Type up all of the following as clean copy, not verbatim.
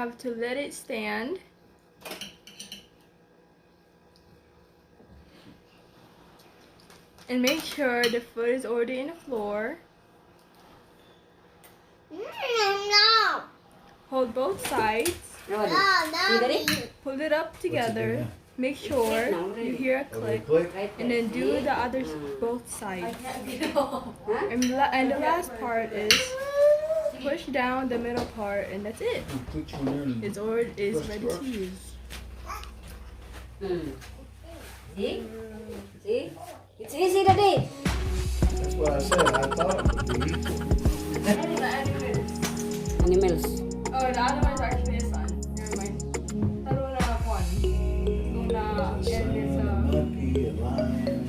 have to let it stand. And make sure the foot is already in the floor. No. Hold both sides. No. Pull it up together. Make sure you hear a click. And then do the other both sides. And the last part is push down the middle part, and that's it. It's ready to use. See? See? It's easy, Daddy. That's what I said. I thought it would be easy. Animals. Oh, the other one's actually this one. Never mind. Talo na one. And there's a Monkey, a lion.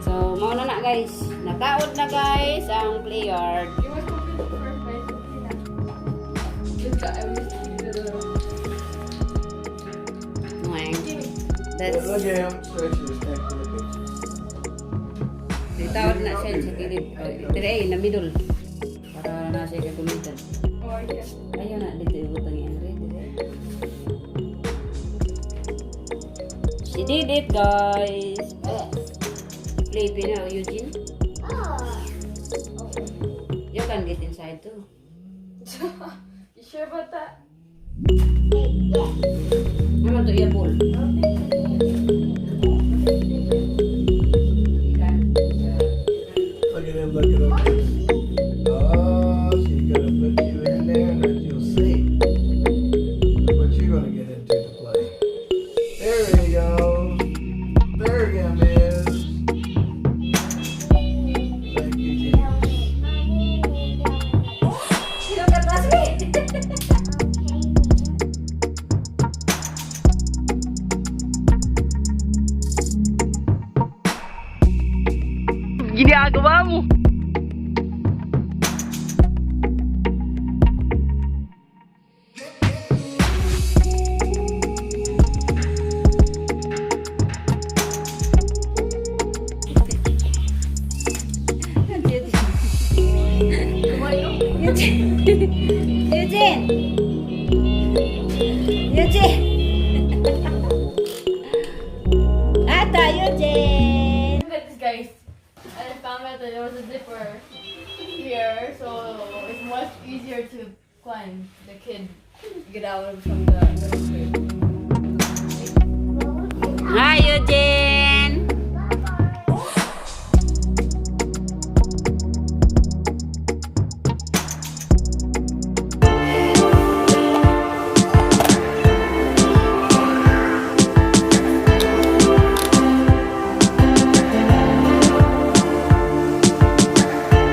So, mauna na guys. Nakaot na guys ang play yard. You must complete the first place. That's Look at him. Stretch his neck. Look at Ditawad na siya sa kilid. Dire in the middle. Para na siya kagulitan. Oh, yeah. Ayaw na dito ibutang yan. Dire. She did it guys. Playpen now, Eugene. You can get inside too. You sure about that? Naman to iya pool. Look at him looking up. Oh, she's gonna put you in there and let you see. Look what you're gonna get into to play. There we go. There you go, miss. Thank you, James. Look at us. Ginagawa mo! Eugene! Eugene! Ata, Eugene! Look at this, guys. I found out that there was a zipper here, so it's much easier to climb. The kid get out from the crib. Hi, Eugene!